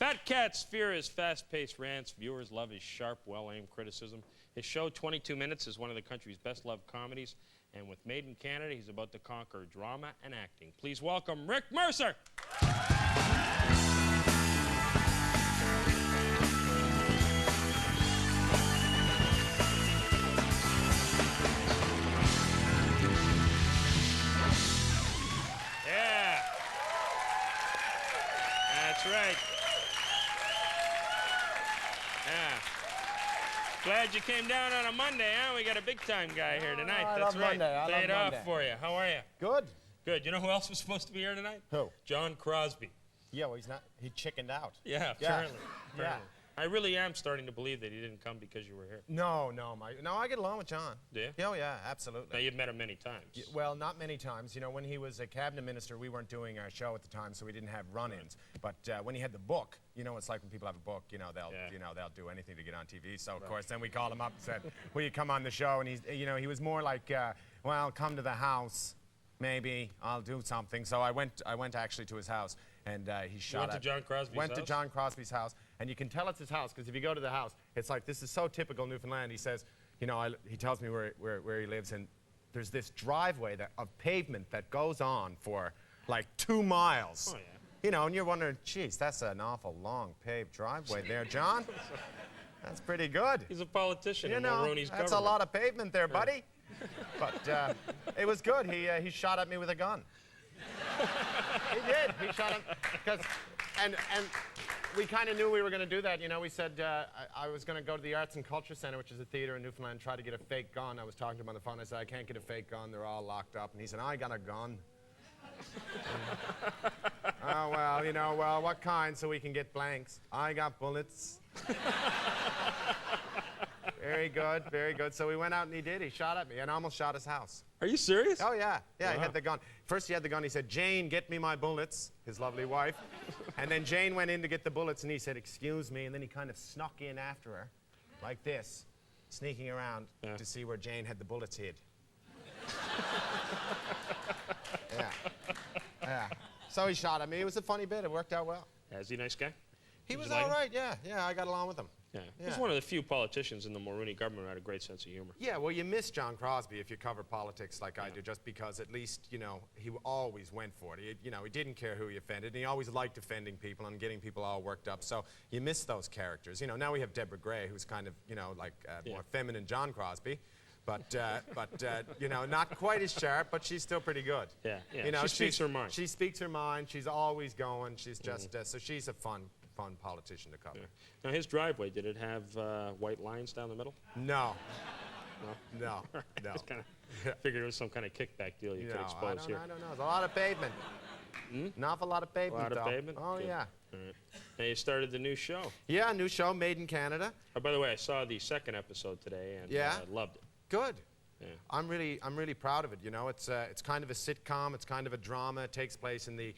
Fat Cat's fear is fast-paced rants. Viewers love his sharp, well-aimed criticism. His show, 22 Minutes, is one of the country's best-loved comedies. And with Made in Canada, he's about to conquer drama and acting. Please welcome Rick Mercer. Yeah. That's right. Yeah. Glad you came down on a Monday, huh? We got a big-time guy here tonight. I That's love right. Monday. I Paid love off Monday. for you. How are you? Good. Good. You know who else was supposed to be here tonight? Who? John Crosbie. Yeah, well, he's not. He chickened out. Yeah, apparently. Yeah. Apparently. I really am starting to believe that he didn't come because you were here. No, I get along with John. Do you? Oh, yeah, absolutely. Now, you've met him many times. Well, not many times. You know, when he was a cabinet minister, we weren't doing our show at the time, so we didn't have run-ins. But when he had the book, you know, it's like when people have a book, they'll do anything to get on TV. So, of course, then we called him up and said, will you come on the show? And he was more like, well, come to the house. Maybe I'll do something. So I went actually to his house, and he shot. Went to John Crosby's house? Went to John Crosby's house, and you can tell it's his house because if you go to the house, it's like, this is so typical Newfoundland. He says, he tells me where he lives, and there's this driveway of pavement that goes on for like 2 miles. Oh yeah. And you're wondering, geez, that's an awful long paved driveway there, John. That's pretty good. He's a politician in Mulroney's government. That's a lot of pavement there, buddy. But it was good. He shot at me with a gun. He did. He shot him and we kind of knew we were going to do that. We said I was going to go to the Arts and Culture Center, which is a theater in Newfoundland, and try to get a fake gun. I was talking to him on the phone. I said, I can't get a fake gun. They're all locked up. And he said, I got a gun. Oh, well, what kind so we can get blanks? I got bullets. Very good, very good. So we went out and he did. He shot at me and almost shot his house. Are you serious? Oh, yeah. Yeah, Wow. He had the gun. First he had the gun. He said, Jane, get me my bullets, his lovely wife. And then Jane went in to get the bullets and he said, excuse me. And then he kind of snuck in after her, like this, sneaking around to see where Jane had the bullets hid. Yeah. Yeah. So he shot at me. It was a funny bit. It worked out well. Yeah, is he a nice guy? He was all right, yeah. Yeah, I got along with him. Yeah. Yeah. He's one of the few politicians in the Mulroney government who had a great sense of humor. Yeah, well, you miss John Crosbie if you cover politics like I do, just because at least, he always went for it. He didn't care who he offended, and he always liked offending people and getting people all worked up. So you miss those characters. Now we have Deborah Gray, who's kind of, more feminine John Crosbie. But not quite as sharp, but she's still pretty good. Yeah, yeah. She speaks her mind. She speaks her mind. She's always going. She's just, so she's a fun politician to cover. Yeah. Now, his driveway, did it have white lines down the middle? No. No? No. No. Just kind of figured it was some kind of kickback deal you could expose here. I don't know. There's a lot of pavement. An awful lot of pavement, A lot of pavement? Oh, Good. yeah. All right. Now, you started the new show. Yeah, new show, Made in Canada. Oh, by the way, I saw the second episode today and loved it. Good. Yeah. I'm really proud of it. It's kind of a sitcom. It's kind of a drama. It takes place in the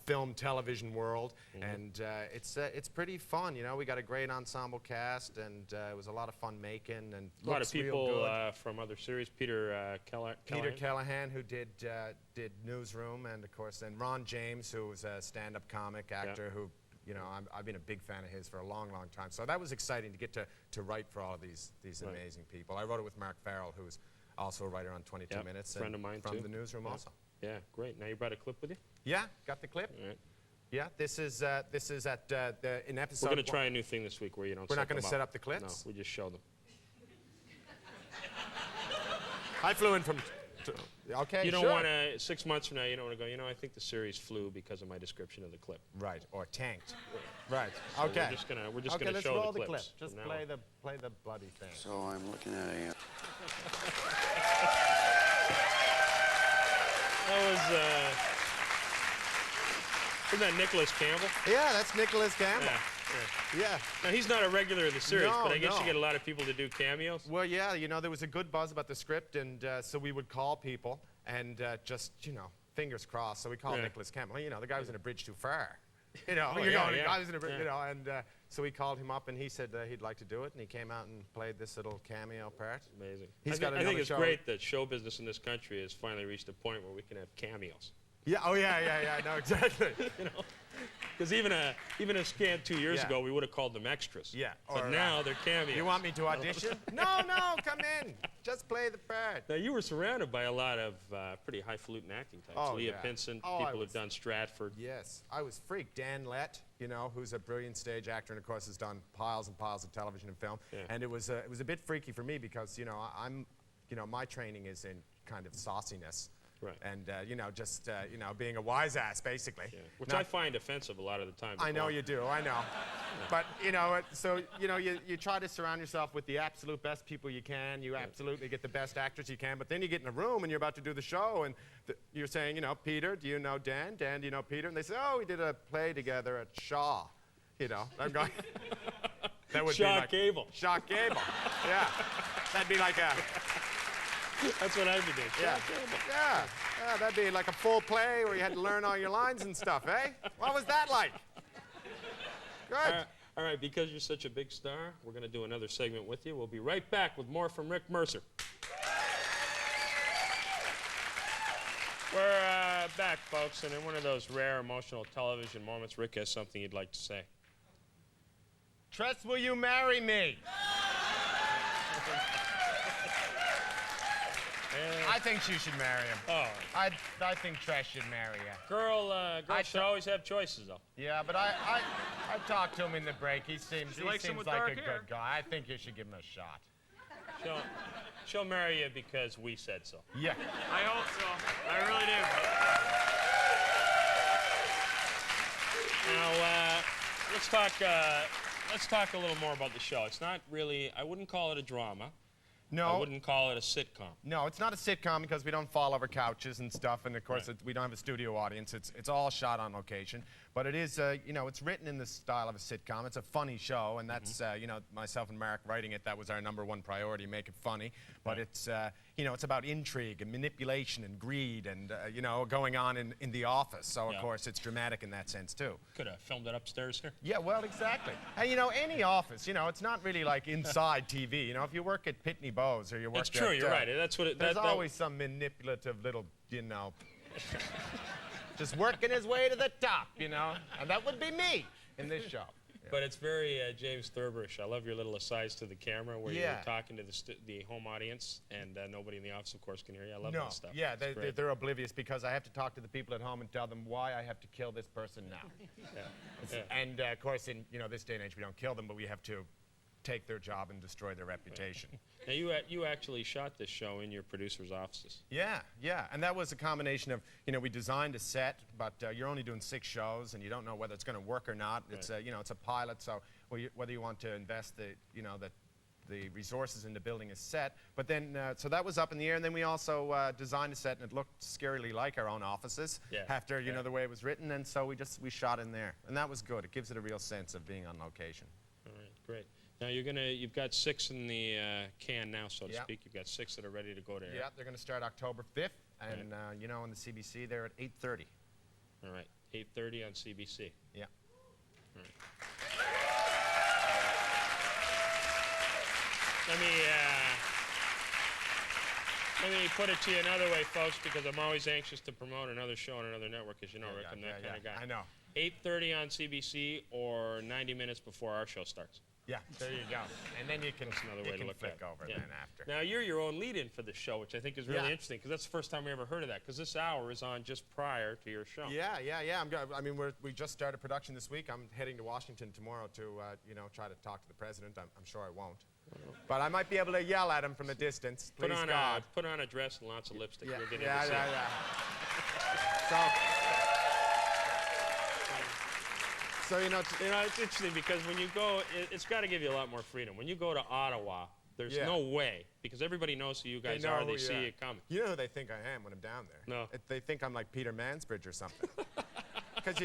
film television world, and it's pretty fun. We got a great ensemble cast, and it was a lot of fun making. And A lot of people from other series. Peter Callahan, who did Newsroom, and of course then Ron James, who was a stand-up comic actor who. I've been a big fan of his for a long, long time. So that was exciting to get to write for all of these amazing people. I wrote it with Mark Farrell, who's also a writer on 22 Minutes. Friend of mine, from too. the Newsroom also. Yeah, great. Now you brought a clip with you? Yeah, got the clip. All right. Yeah, this is at in episode. We're going to try a new thing this week where you don't. We're not going to set up the clips? No, we just show them. I flew in from. Okay, You don't sure. want to, 6 months from now, you don't want to go, I think the series flew because of my description of the clip. Right, or tanked. Right, So okay. We're just Okay, gonna let's show roll the the clips. clip. Just from now on. play the bloody thing. So I'm looking at a... That was, isn't that Nicholas Campbell? Yeah, that's Nicholas Campbell. Yeah. Now, he's not a regular of the series, No, but I guess no. you get a lot of people to do cameos. Well, yeah, there was a good buzz about the script, and so we would call people and just, fingers crossed. So we called Nicholas Campbell. The guy was in A Bridge Too Far. The guy was in a bridge, and so we called him up, and he said he'd like to do it, and he came out and played this little cameo part. Amazing. He's I think another it's show. great that show business in this country has finally reached a point where we can have cameos. Yeah. Oh yeah. No, exactly. You know, because even a scant 2 years ago, we would have called them extras. Yeah. But now they're cameos. You want me to audition? No, come in. Just play the part. Now, you were surrounded by a lot of pretty highfalutin acting types. Oh, Leah yeah. Pinson, Oh, people who've done Stratford. Yes, I was freaked. Dan Lett, you know, who's a brilliant stage actor and, of course, has done piles and piles of television and film. Yeah. And it was a bit freaky for me because, you know, my training is in kind of sauciness. Right. And, you know, just, you know, being a wise ass, basically. Yeah. Which I find offensive a lot of the time. I know you do, I know. But, you know, so, you know, you try to surround yourself with the absolute best people you can. You absolutely get the best actors you can. But then you get in a room and you're about to do the show and you're saying, you know, Peter, do you know Dan? Dan, do you know Peter? And they say, oh, we did a play together at Shaw. You know, I'm going, that would Shaw be like, Cable. Shaw Cable, yeah. That'd be like a... That's what I'd be doing. Yeah. Yeah, that'd be like a full play where you had to learn all your lines and stuff, eh? What was that like? Good. All right, because you're such a big star, we're going to do another segment with you. We'll be right back with more from Rick Mercer. We're back, folks, and in one of those rare emotional television moments, Rick has something he'd like to say. Tress, will you marry me? I think she should marry him. Oh. I think Tress should marry you. Girl should always have choices, though. Yeah, but I talked to him in the break. He seems like a good guy. I think you should give him a shot. She'll marry you because we said so. Yeah. I hope so. I really do. Now, let's talk a little more about the show. It's not really, I wouldn't call it a drama. No. I wouldn't call it a sitcom. No, it's not a sitcom because we don't fall over couches and stuff, and of course we don't have a studio audience. It's all shot on location. But it is, you know, it's written in the style of a sitcom. It's a funny show, and that's, you know, myself and Mark writing it, that was our #1 priority, make it funny. But it's, you know, it's about intrigue and manipulation and greed and, you know, going on in the office. So, of course, it's dramatic in that sense, too. Could have filmed it upstairs here. Yeah, well, exactly. And, you know, any office, you know, it's not really like inside TV. You know, if you work at Pitney Bowes or you work It's true, you're right. That's what it, there's always some manipulative little, you know, just working his way to the top, you know. And that would be me in this show. Yeah. But it's very James Thurberish. I love your little asides to the camera where you're talking to the home audience and nobody in the office, of course, can hear you. I love that stuff. Yeah, they're oblivious because I have to talk to the people at home and tell them why I have to kill this person now. And, of course, in, you know, this day and age, we don't kill them, but we have to take their job and destroy their reputation. Now, you actually shot this show in your producer's offices. Yeah, and that was a combination of, you know, we designed a set, but you're only doing 6 shows, and you don't know whether it's going to work or not. It's you know, it's a pilot, so whether you want to invest the, you know, the resources into building a set. But then, so that was up in the air, and then we also designed a set, and it looked scarily like our own offices after, you know, the way it was written, and so we shot in there, and that was good. It gives it a real sense of being on location. All right, great. Now you've got 6 in the can now, so to speak. You've got 6 that are ready to go to air. Yeah, they're going to start October 5th, and you know, on the CBC they're at 8:30. All right, 8:30 on CBC. Yeah. All right. Let me put it to you another way, folks, because I'm always anxious to promote another show on another network, as you know, Rick. I'm that kind of guy. I know. 8:30 on CBC or 90 minutes before our show starts. Yeah, there you go. And then you can, that's another way to look flick at it. over then after. Now, you're your own lead-in for the show, which I think is really interesting, because that's the first time we ever heard of that, because this hour is on just prior to your show. Yeah. I mean, we just started production this week. I'm heading to Washington tomorrow to, you know, try to talk to the president. I'm sure I won't. But I might be able to yell at him from a distance. Please, God. Put on a dress and lots of lipstick. Yeah, We'll get into So, you know, it's interesting because when you go, it's got to give you a lot more freedom. When you go to Ottawa, there's no way, because everybody knows who you guys are. They see you coming. You know who they think I am when I'm down there? No. They think I'm like Peter Mansbridge or something. Because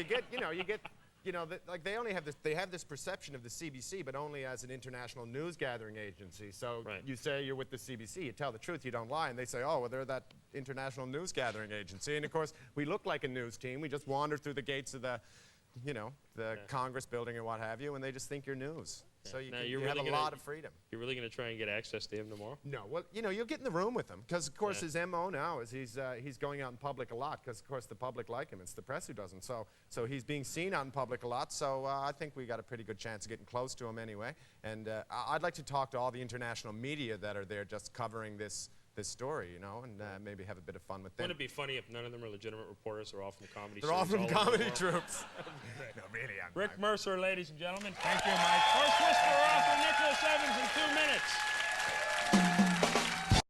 like they only have this, they have this perception of the CBC, but only as an international news gathering agency. So you say you're with the CBC, you tell the truth, you don't lie, and they say, oh, well, they're that international news gathering agency. And of course, we look like a news team. We just wander through the gates of the you know, the Congress building or what have you, and they just think you're news. So you, Now, can, you're you have really a gonna- lot of freedom. You're really going to try and get access to him tomorrow? No, well, you know, you'll get in the room with him because, of course, Yeah. his MO now is he's going out in public a lot because, of course, the public like him. It's the press who doesn't. So he's being seen out in public a lot. So I think we got a pretty good chance of getting close to him anyway. And I'd like to talk to all the international media that are there just covering this story, you know, and maybe have a bit of fun with them. Wouldn't it be funny if none of them are legitimate reporters? They're all from comedy They're all series from over the comedy world? troops. No, really, Rick Mercer, ladies and gentlemen. Thank you, Mike. Horse Whisperer off for Nicholas Evans in 2 minutes.